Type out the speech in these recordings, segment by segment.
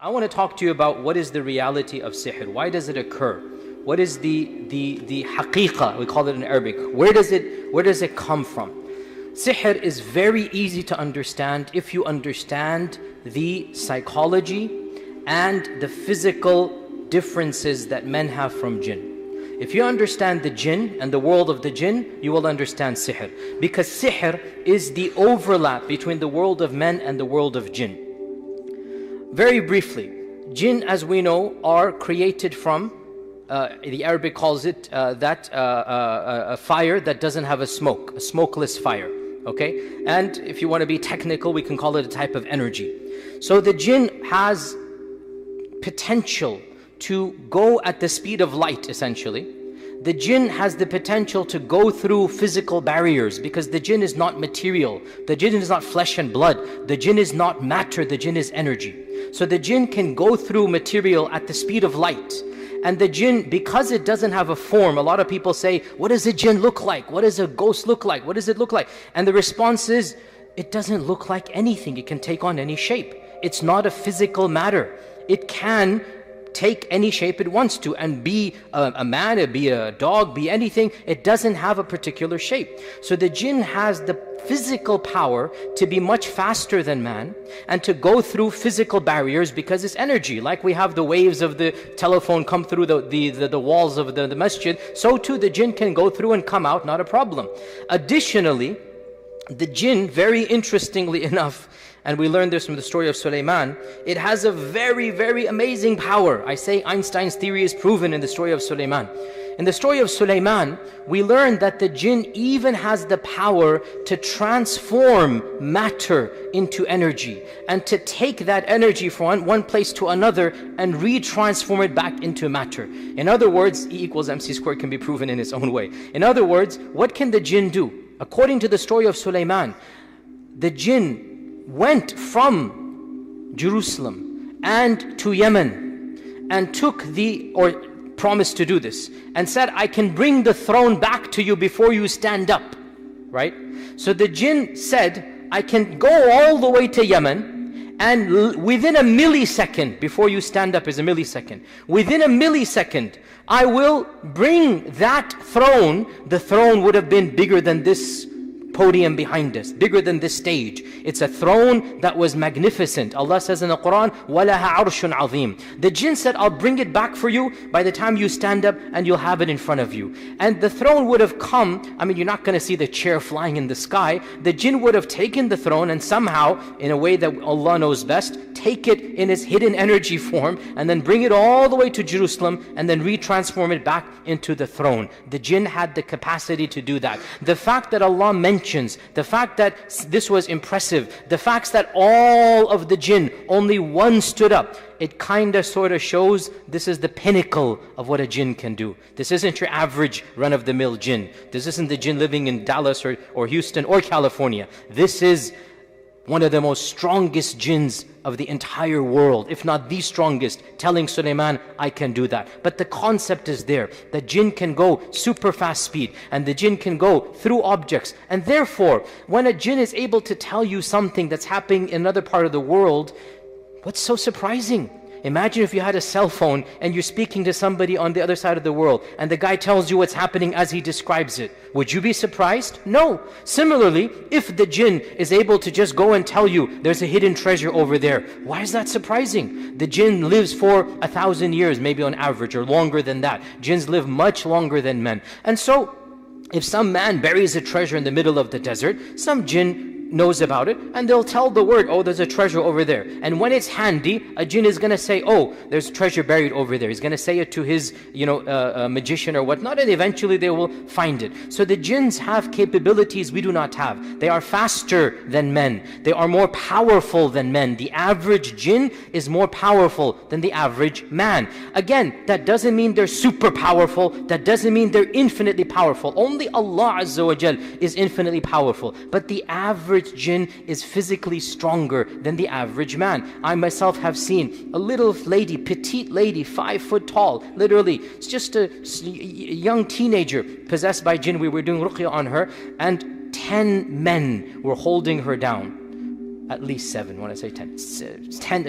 I want to talk to you about what is the reality of sihr. Why does it occur? What is the haqiqah, we call it in Arabic. Where does it come from? Sihr is very easy to understand if you understand the psychology and the physical differences that men have from jinn. If you understand the jinn and the world of the jinn, you will understand sihr. Because sihr is the overlap between the world of men and the world of jinn. Very briefly, jinn, as we know, are created from, the Arabic calls it a fire that doesn't have a smoke, a smokeless fire. Okay? And if you want to be technical, we can call it a type of energy. So the jinn has potential to go at the speed of light, essentially. The jinn has the potential to go through physical barriers because the jinn is not material. The jinn is not flesh and blood. The jinn is not matter. The jinn is energy. So the jinn can go through material at the speed of light. And the jinn, because it doesn't have a form, a lot of people say, what does a jinn look like? What does a ghost look like? What does it look like? And the response is, it doesn't look like anything. It can take on any shape. It's not a physical matter. It can take any shape it wants to and be a man, be a dog, be anything. It doesn't have a particular shape. So the jinn has the physical power to be much faster than man and to go through physical barriers because it's energy. Like we have the waves of the telephone come through the walls of the masjid, so too the jinn can go through and come out, not a problem. Additionally, the jinn, very interestingly enough, and we learned this from the story of Sulaiman, it has a very, very amazing power. I say Einstein's theory is proven in the story of Sulaiman. In the story of Sulaiman, we learned that the jinn even has the power to transform matter into energy and to take that energy from one place to another and retransform it back into matter. In other words, E equals MC squared can be proven in its own way. In other words, what can the jinn do? According to the story of Sulaiman, the jinn went from Jerusalem and to Yemen and took promised to do this and said, I can bring the throne back to you before you stand up, right? So the jinn said, I can go all the way to Yemen and within a millisecond, before you stand up is a millisecond, within a millisecond, I will bring that throne. The throne would have been bigger than this podium behind us, bigger than this stage. It's a throne that was magnificent. Allah says in the Quran, وَلَهَا عَرْشٌ عَظِيمٌ. The jinn said, I'll bring it back for you by the time you stand up and you'll have it in front of you. And the throne would have come, I mean, you're not going to see the chair flying in the sky. The jinn would have taken the throne and somehow, in a way that Allah knows best, take it in its hidden energy form and then bring it all the way to Jerusalem and then retransform it back into the throne. The jinn had the capacity to do that. The fact that Allah mentions, the fact that this was impressive, the fact that all of the jinn, only one stood up, it kind of sort of shows this is the pinnacle of what a jinn can do. This isn't your average run-of-the-mill jinn. This isn't the jinn living in Dallas or Houston or California. This is one of the most strongest jinns of the entire world, if not the strongest, telling Sulaiman, I can do that. But the concept is there. The jinn can go super fast speed and the jinn can go through objects. And therefore, when a jinn is able to tell you something that's happening in another part of the world, what's so surprising? Imagine if you had a cell phone and you're speaking to somebody on the other side of the world and the guy tells you what's happening as he describes it. Would you be surprised? No. Similarly, if the jinn is able to just go and tell you there's a hidden treasure over there, why is that surprising? The jinn lives for 1,000 years, maybe on average, or longer than that. Jinns live much longer than men. And so, if some man buries a treasure in the middle of the desert, some jinn knows about it and they'll tell the word, oh, there's a treasure over there. And when it's handy, a jinn is going to say, oh, there's treasure buried over there. He's going to say it to his magician or whatnot, and eventually they will find it. So the jinns have capabilities we do not have. They are faster than men. They are more powerful than men. The average jinn is more powerful than the average man. Again, that doesn't mean they're super powerful. That doesn't mean they're infinitely powerful. Only Allah Azza wa Jal is infinitely powerful. But the average jinn is physically stronger than the average man. I myself have seen a little lady, petite lady, 5 foot tall, literally. It's just a young teenager possessed by jinn. We were doing ruqya on her and 10 men were holding her down. At least 7, when I say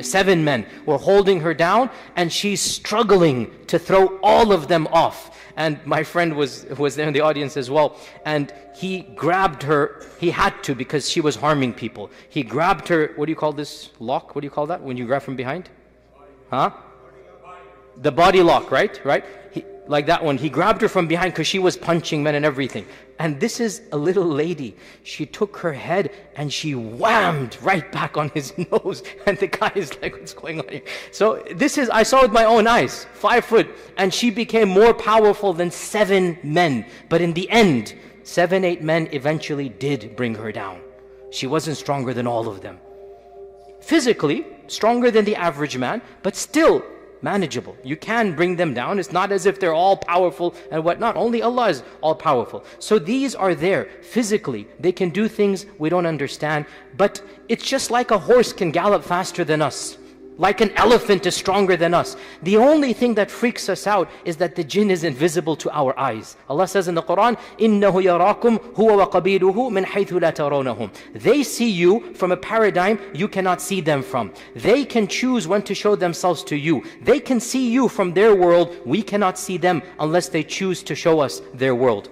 7 men were holding her down, and she's struggling to throw all of them off. And my friend was there in the audience as well, and he grabbed her. He had to, because she was harming people. He grabbed her. What do you call this lock? What do you call that when you grab from behind? Huh? The body lock, right? Like that one. He grabbed her from behind because she was punching men and everything. And this is a little lady. She took her head and she whammed right back on his nose. And the guy is like, what's going on here? So this is, I saw with my own eyes, 5 foot. And she became more powerful than 7 men. But in the end, 7, 8 men eventually did bring her down. She wasn't stronger than all of them. Physically, stronger than the average man, but still manageable. You can bring them down. It's not as if they're all powerful and whatnot. Only Allah is all powerful. So these are there physically. They can do things we don't understand. But it's just like a horse can gallop faster than us. Like an elephant is stronger than us. The only thing that freaks us out is that the jinn is invisible to our eyes. Allah says in the Quran, إِنَّهُ يَرَاكُمْ هُوَ وَقَبِيلُهُ مِنْ حَيْثُ لَا تَرَوْنَهُم. They see you from a paradigm you cannot see them from. They can choose when to show themselves to you. They can see you from their world. We cannot see them unless they choose to show us their world.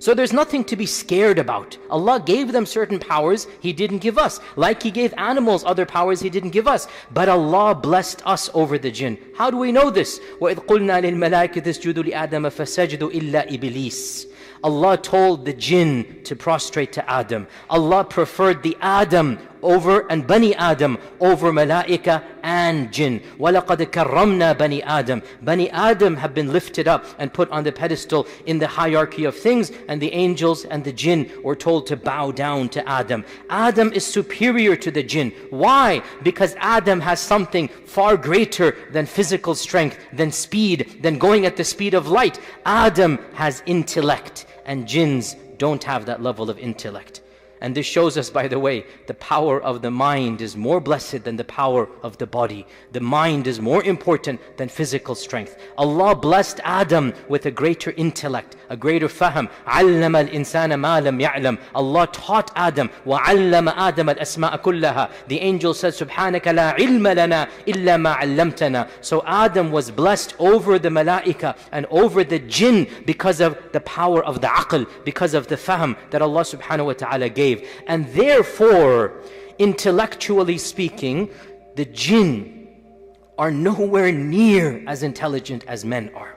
So there's nothing to be scared about. Allah gave them certain powers He didn't give us. Like He gave animals other powers He didn't give us. But Allah blessed us over the jinn. How do we know this? وَإِذْ قُلْنَا لِلْمَلَائِكَةِ اسْجُدُوا لِآدَمَ فَسَجَدُوا إِلَّا إِبْلِيسَ. Allah told the jinn to prostrate to Adam. Allah preferred the Adam over and Bani Adam over Malaika and Jinn. وَلَقَدْ كَرَّمْنَا بَنِي Adam. Bani Adam have been lifted up and put on the pedestal in the hierarchy of things, and the angels and the Jinn were told to bow down to Adam. Adam is superior to the Jinn. Why? Because Adam has something far greater than physical strength, than speed, than going at the speed of light. Adam has intellect, and jinns don't have that level of intellect. And this shows us, by the way, the power of the mind is more blessed than the power of the body. The mind is more important than physical strength. Allah blessed Adam with a greater intellect, a greater fahm. عَلَّمَ الْإِنسَانَ مَا لَمْ يَعْلَمْ. Allah taught Adam. وَعَلَّمَ آدَمَ الْأَسْمَاءَ كُلَّهَا. The angel said, سُبْحَانَكَ لَا عِلْمَ لَنَا إِلَّا مَا عَلَّمْتَنَا. So Adam was blessed over the malaika and over the jinn because of the power of the aql, because of the fahm that Allah subhanahu wa ta'ala gave. And therefore, intellectually speaking, the jinn are nowhere near as intelligent as men are.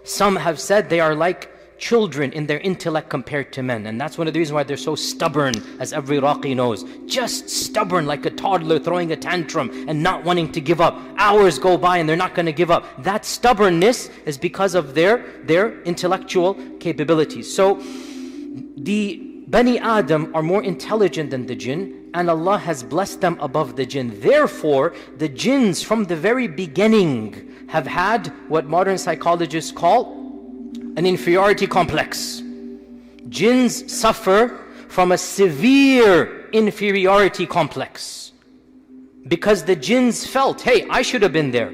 Some have said they are like children in their intellect compared to men. And that's one of the reasons why they're so stubborn, as every Raqi knows. Just stubborn, like a toddler throwing a tantrum and not wanting to give up. Hours go by and they're not going to give up. That stubbornness is because of their intellectual capabilities. So the Bani Adam are more intelligent than the jinn, and Allah has blessed them above the jinn. Therefore, the jinns from the very beginning have had what modern psychologists call an inferiority complex. Jinns suffer from a severe inferiority complex because the jinns felt, hey, I should have been there.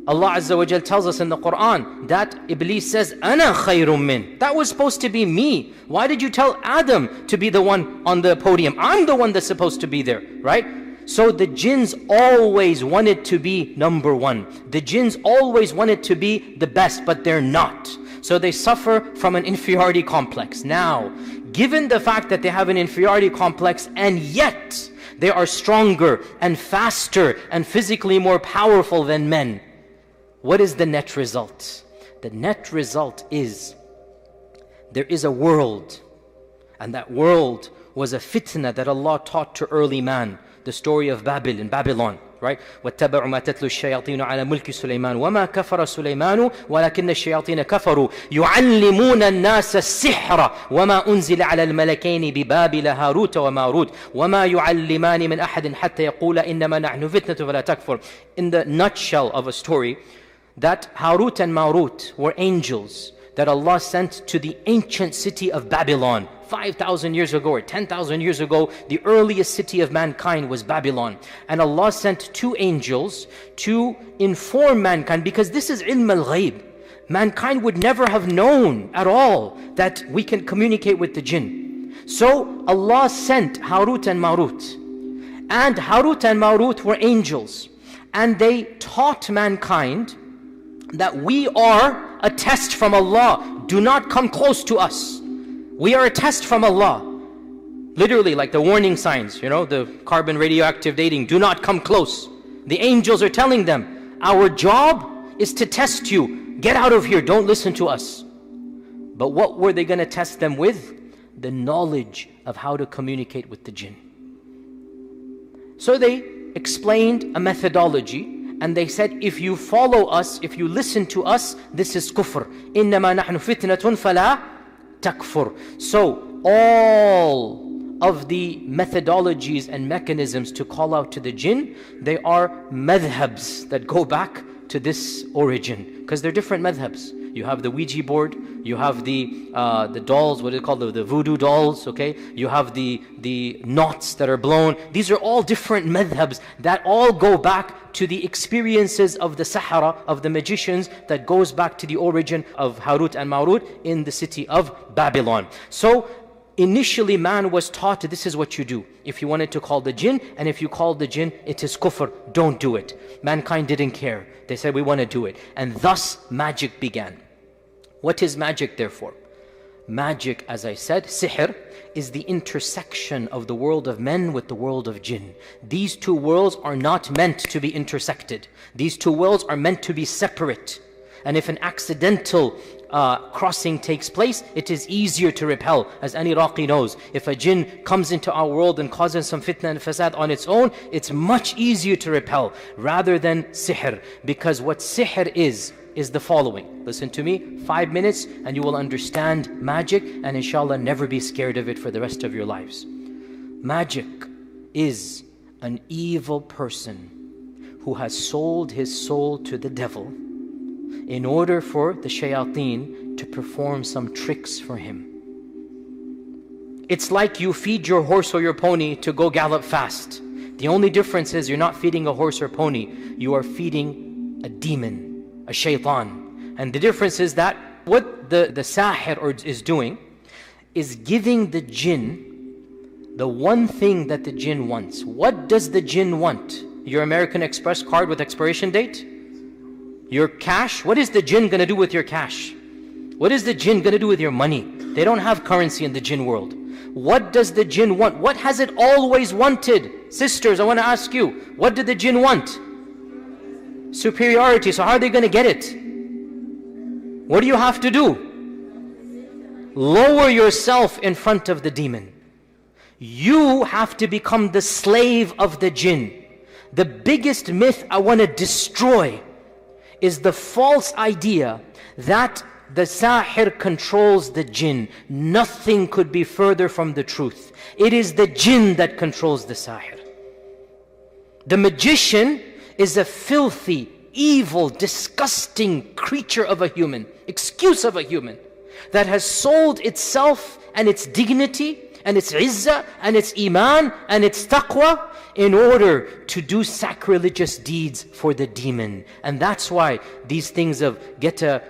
Allah Azza wa Jal tells us in the Quran that Iblis says, Ana khayrun min. That was supposed to be me. Why did you tell Adam to be the one on the podium? I'm the one that's supposed to be there, right? So the jinns always wanted to be number one. The jinns always wanted to be the best, but they're not. So they suffer from an inferiority complex. Now, given the fact that they have an inferiority complex and yet they are stronger and faster and physically more powerful than men, what is the net result? The net result is there is a world, and that world was a fitna that Allah taught to early man. The story of Babylon, right? وَاتَّبَعُوا مَا تَتْلُو الشَّيَاطِينُ عَلَى مُلْكِ سُلَيْمَانَ وَمَا كَفَرَ سُلَيْمَانُ وَلَكِنَّ الشَّيَاطِينَ كَفَرُوا يُعَلِّمُونَ النَّاسَ السِّحْرَ وَمَا أُنزِلَ عَلَى الْمَلَكَيْنِ بِبَابِلَ هَارُوتَ وَمَارُوتَ وَمَا يُعَلِّمَانِ مِنْ أَحَدٍ حَتَّى يَقُولَ إِنَّمَا نَحْنُ فِتْنَةٌ فَلَا تَكْفُرْ. In the nutshell of a story, that Harut and Marut were angels that Allah sent to the ancient city of Babylon. 5,000 years ago or 10,000 years ago, the earliest city of mankind was Babylon. And Allah sent 2 angels to inform mankind, because this is ilm al-ghayb. Mankind would never have known at all that we can communicate with the jinn. So Allah sent Harut and Marut. And Harut and Marut were angels. And they taught mankind that we are a test from Allah. Do not come close to us. We are a test from Allah. Literally, like the warning signs, the carbon radioactive dating, do not come close. The angels are telling them, our job is to test you. Get out of here, don't listen to us. But what were they going to test them with? The knowledge of how to communicate with the jinn. So they explained a methodology, and they said, if you follow us, if you listen to us, this is kufr. إِنَّمَا نَحْنُ فِتْنَةٌ فَلَا تَكْفُرْ. So all of the methodologies and mechanisms to call out to the jinn, they are madhabs that go back to this origin, because they're different madhabs. You have the Ouija board, you have the dolls, what do they call the voodoo dolls, okay? You have the knots that are blown. These are all different madhabs that all go back to the experiences of the Sahara, of the magicians, that goes back to the origin of Harut and Marut in the city of Babylon. So initially man was taught, this is what you do. If you wanted to call the jinn, and if you called the jinn, it is kufr, don't do it. Mankind didn't care. They said, we want to do it. And thus magic began. What is magic therefore? Magic, as I said, sihr, is the intersection of the world of men with the world of jinn. These two worlds are not meant to be intersected. These two worlds are meant to be separate. And if an accidental crossing takes place, it is easier to repel. As any Raqi knows, if a jinn comes into our world and causes some fitna and fasad on its own, it's much easier to repel rather than sihr. Because what sihr is the following. Listen to me, 5 minutes and you will understand magic, and inshallah never be scared of it for the rest of your lives. Magic is an evil person who has sold his soul to the devil in order for the shayateen to perform some tricks for him. It's like you feed your horse or your pony to go gallop fast. The only difference is you're not feeding a horse or pony, you are feeding a demon, a shaitan. And the difference is that what the sahir is doing is giving the jinn the one thing that the jinn wants. What does the jinn want? Your American Express card with expiration date? Your cash? What is the jinn going to do with your cash? What is the jinn going to do with your money? They don't have currency in the jinn world. What does the jinn want? What has it always wanted? Sisters, I want to ask you, what did the jinn want? Superiority. So how are they going to get it? What do you have to do? Lower yourself in front of the demon. You have to become the slave of the jinn. The biggest myth I want to destroy is the false idea that the sahir controls the jinn. Nothing could be further from the truth. It is the jinn that controls the sahir. The magician is a filthy, evil, disgusting creature of a human, excuse of a human, that has sold itself and its dignity and its izzah and its iman and its taqwa in order to do sacrilegious deeds for the demon. And that's why these things of get a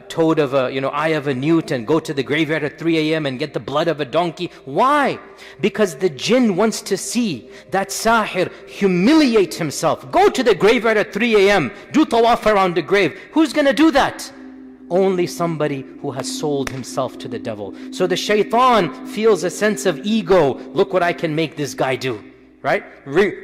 toad of a, eye of a newt and go to the graveyard at 3 a.m. and get the blood of a donkey. Why? Because the jinn wants to see that sahir humiliate himself. Go to the graveyard at 3 a.m. Do tawaf around the grave. Who's going to do that? Only somebody who has sold himself to the devil. So the shaitan feels a sense of ego. Look what I can make this guy do. Right?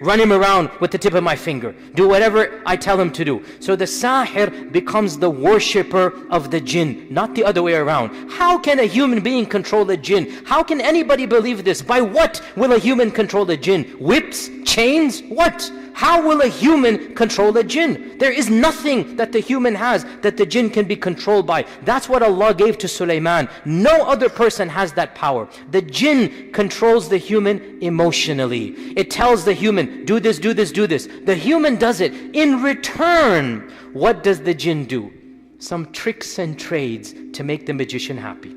Run him around with the tip of my finger. Do whatever I tell him to do. So the sahir becomes the worshipper of the jinn, not the other way around. How can a human being control a jinn? How can anybody believe this? By what will a human control a jinn? Whips? Chains? What? How will a human control a jinn? There is nothing that the human has that the jinn can be controlled by. That's what Allah gave to Sulaiman. No other person has that power. The jinn controls the human emotionally. It tells the human, do this, do this, do this. The human does it. In return, what does the jinn do? Some tricks and trades to make the magician happy.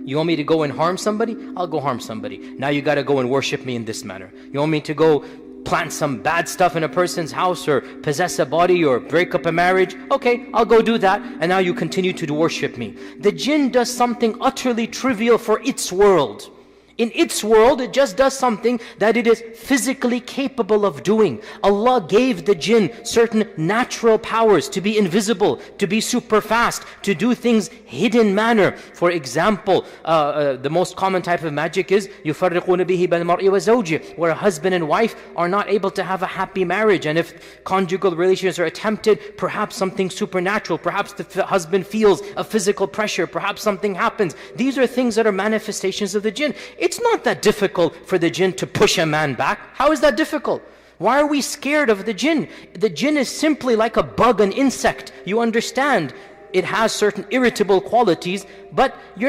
You want me to go and harm somebody? I'll go harm somebody. Now you got to go and worship me in this manner. You want me to go plant some bad stuff in a person's house or possess a body or break up a marriage? Okay, I'll go do that, and now you continue to worship me. The jinn does something utterly trivial for its world. In its world, it just does something that it is physically capable of doing. Allah gave the jinn certain natural powers to be invisible, to be super fast, to do things hidden manner. For example, the most common type of magic is يُفَرِّقُونَ بِهِ بَالْمَرْءِ وَزَوْجِهِ, where a husband and wife are not able to have a happy marriage. And if conjugal relations are attempted, perhaps something supernatural, perhaps the husband feels a physical pressure, perhaps something happens. These are things that are manifestations of the jinn. It's not that difficult for the jinn to push a man back. How is that difficult? Why are we scared of the jinn? The jinn is simply like a bug, an insect. You understand it has certain irritable qualities, but you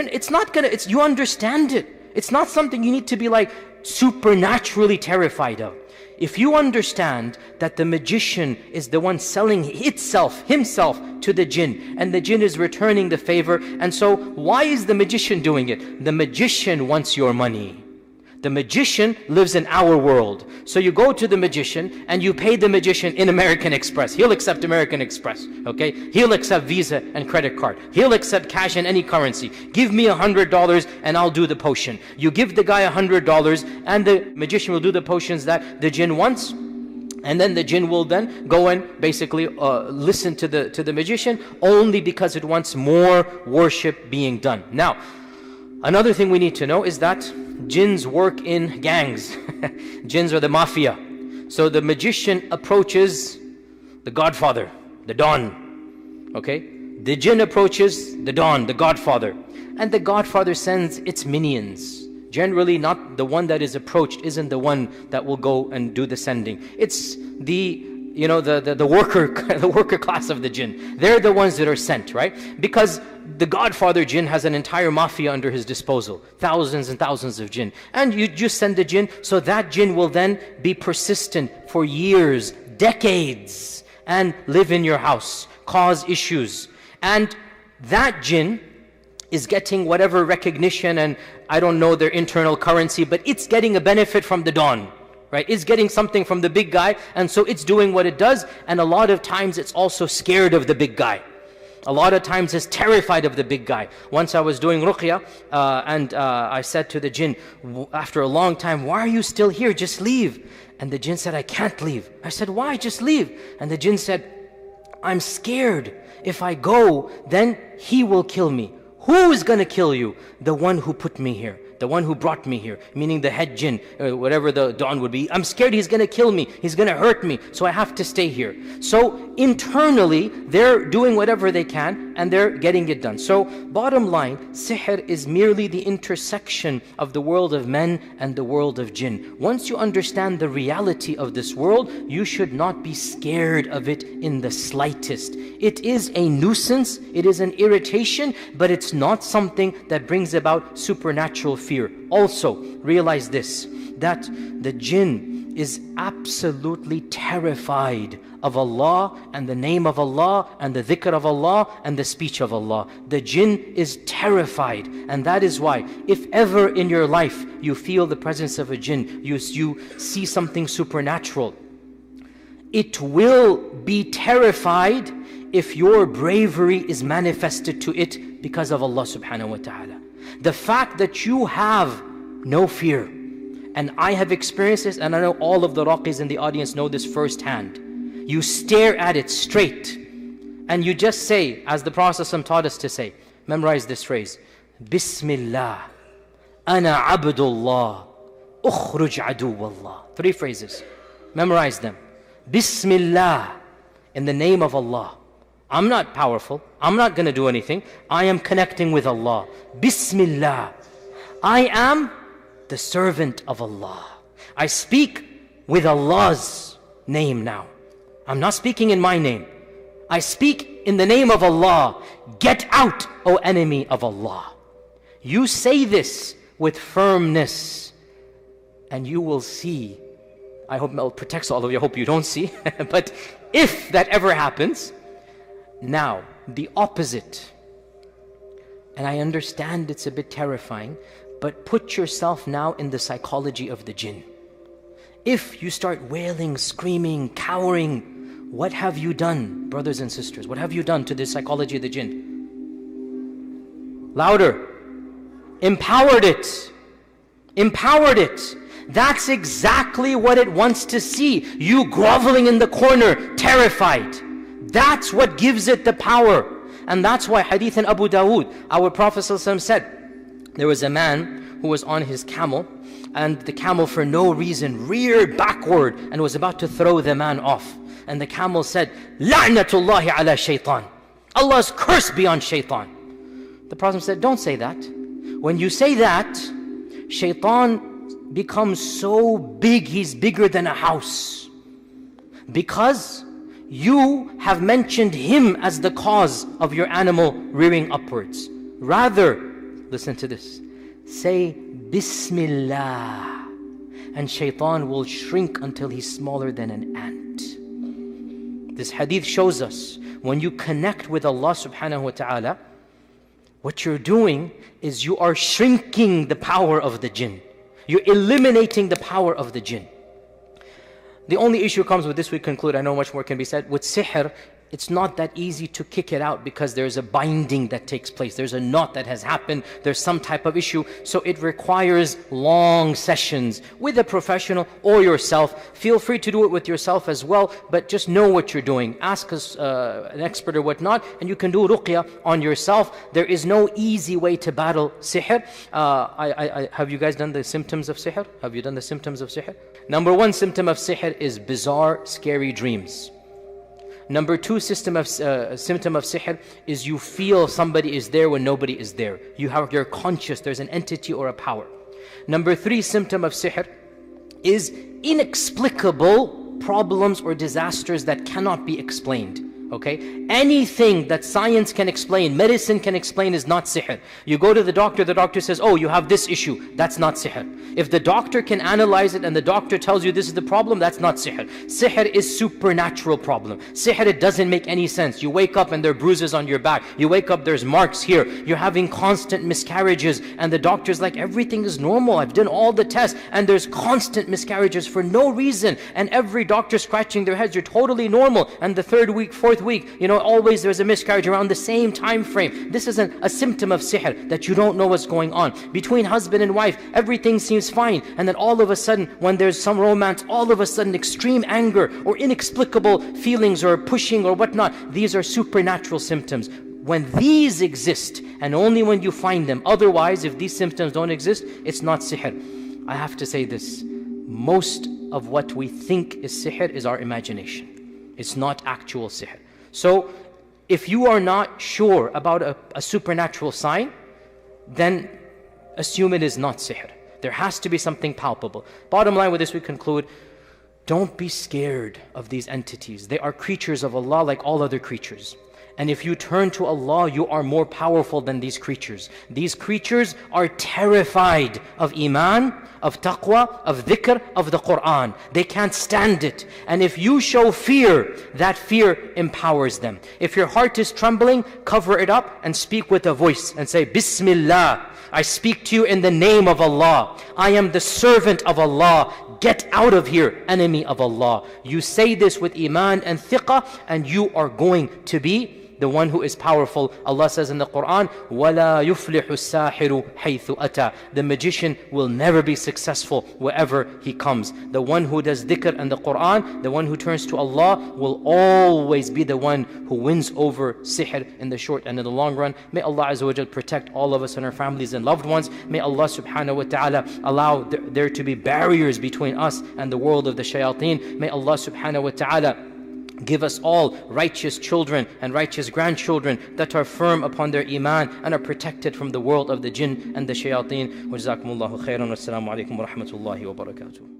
understand it. It's not something you need to be like supernaturally terrified of. If you understand that the magician is the one selling himself to the jinn, and the jinn is returning the favor, and so why is the magician doing it? The magician wants your money. The magician lives in our world. So you go to the magician and you pay the magician in American Express. He'll accept American Express, okay? He'll accept Visa and credit card. He'll accept cash in any currency. Give me $100 and I'll do the potion. You give the guy $100 and the magician will do the potions that the jinn wants. And then the jinn will then go and basically listen to the magician only because it wants more worship being done. Now, another thing we need to know is that jinns work in gangs. Jinns are the mafia. So the magician approaches the godfather, the don. Okay? The jinn approaches the don, the godfather. And the godfather sends its minions. Generally not the one that is approached isn't the one that will go and do the sending. It's the worker class of the jinn. They're the ones that are sent, right? Because the godfather jinn has an entire mafia under his disposal. Thousands and thousands of jinn. And you just send the jinn, so that jinn will then be persistent for years, decades, and live in your house, cause issues. And that jinn is getting whatever recognition, and I don't know their internal currency, but it's getting a benefit from the don. Right? It's getting something from the big guy, and so it's doing what it does, and a lot of times it's also scared of the big guy. A lot of times it's terrified of the big guy. Once I was doing ruqya, and I said to the jinn, after a long time, why are you still here? Just leave. And the jinn said, I can't leave. I said, why? Just leave. And the jinn said, I'm scared. If I go, then he will kill me. Who is going to kill you? The one who put me here. The one who brought me here, meaning the head jinn, whatever the don would be. I'm scared he's going to kill me, he's going to hurt me, so I have to stay here. So internally, they're doing whatever they can and they're getting it done. So bottom line, sihr is merely the intersection of the world of men and the world of jinn. Once you understand the reality of this world, you should not be scared of it in the slightest. It is a nuisance, it is an irritation, but it's not something that brings about supernatural fear. Also, realize this, that the jinn is absolutely terrified of Allah and the name of Allah and the dhikr of Allah and the speech of Allah. The jinn is terrified, and that is why if ever in your life you feel the presence of a jinn, you see something supernatural, it will be terrified if your bravery is manifested to it because of Allah subhanahu wa ta'ala. The fact that you have no fear, and I have experienced this, and I know all of the raqis in the audience know this firsthand. You stare at it straight, and you just say, as the Prophet ﷺ taught us to say, memorize this phrase, Bismillah, Ana Abdullah, Ukhruj Aduwallah. 3 phrases. Memorize them. Bismillah, in the name of Allah. I'm not powerful. I'm not going to do anything. I am connecting with Allah. Bismillah. I am the servant of Allah. I speak with Allah's name now. I'm not speaking in my name. I speak in the name of Allah. Get out, O enemy of Allah. You say this with firmness, and you will see. I hope Allah protects all of you. I hope you don't see. But if that ever happens, now, the opposite, and I understand it's a bit terrifying, but put yourself now in the psychology of the jinn. If you start wailing, screaming, cowering, what have you done, brothers and sisters? What have you done to the psychology of the jinn? Louder. Empowered it. empowered it. That's exactly what it wants to see. You groveling in the corner, terrified. That's what gives it the power. And that's why hadith in Abu Dawood, our Prophet ﷺ said, there was a man who was on his camel, and the camel for no reason reared backward and was about to throw the man off. And the camel said, La'natullahi ala shaitan. Allah's curse be on shaitan. The Prophet said, don't say that. When you say that, shaitan becomes so big, he's bigger than a house. Because you have mentioned him as the cause of your animal rearing upwards. Rather, listen to this, say Bismillah, and shaitan will shrink until he's smaller than an ant. This hadith shows us, when you connect with Allah subhanahu wa ta'ala, what you're doing is you are shrinking the power of the jinn. You're eliminating the power of the jinn. The only issue comes with this, we conclude, I know much more can be said, with sihr, it's not that easy to kick it out because there's a binding that takes place. There's a knot that has happened. There's some type of issue. So it requires long sessions with a professional or yourself. Feel free to do it with yourself as well, but just know what you're doing. Ask us, an expert or whatnot, and you can do ruqya on yourself. There is no easy way to battle sihr. Have you guys done the symptoms of sihr? Have you done the symptoms of sihr? Number one symptom of sihr is bizarre, scary dreams. Number two symptom of sihr is you feel somebody is there when nobody is there. You're conscious, there's an entity or a power. Number three symptom of sihr is inexplicable problems or disasters that cannot be explained. Okay? Anything that science can explain, medicine can explain, is not sihr. You go to the doctor says, oh, you have this issue. That's not sihr. If the doctor can analyze it and the doctor tells you this is the problem, that's not sihr. Sihr is supernatural problem. Sihr, it doesn't make any sense. You wake up and there are bruises on your back. You wake up, there's marks here. You're having constant miscarriages and the doctor's like, everything is normal. I've done all the tests and there's constant miscarriages for no reason. And every doctor scratching their heads, you're totally normal. And the third week, fourth week, always there's a miscarriage around the same time frame. This is a symptom of sihr, that you don't know what's going on. Between husband and wife, everything seems fine, and then all of a sudden, when there's some romance, all of a sudden extreme anger or inexplicable feelings or pushing or whatnot. These are supernatural symptoms. When these exist, and only when you find them, otherwise if these symptoms don't exist, it's not sihr. I have to say this, most of what we think is sihr is our imagination. It's not actual sihr. So if you are not sure about a supernatural sign, then assume it is not sihr. There has to be something palpable. Bottom line with this, we conclude, don't be scared of these entities. They are creatures of Allah like all other creatures. And if you turn to Allah, you are more powerful than these creatures. These creatures are terrified of iman, of taqwa, of dhikr, of the Quran. They can't stand it. And if you show fear, that fear empowers them. If your heart is trembling, cover it up and speak with a voice and say, Bismillah, I speak to you in the name of Allah. I am the servant of Allah. Get out of here, enemy of Allah. You say this with iman and thiqah, and you are going to be the one who is powerful. Allah says in the Quran, وَلَا يُفْلِحُ السَّاحِرُ حَيْثُ أَتَى. The magician will never be successful wherever he comes. The one who does dhikr and the Quran, the one who turns to Allah, will always be the one who wins over sihr in the short and in the long run. May Allah Azza wa Jal protect all of us and our families and loved ones. May Allah subhanahu wa ta'ala allow there to be barriers between us and the world of the shayateen. May Allah subhanahu wa ta'ala give us all righteous children and righteous grandchildren that are firm upon their iman and are protected from the world of the jinn and the shayateen. Wa jazakumullahu khairan. Wassalamu alaikum wa rahmatullahi wa barakatuh.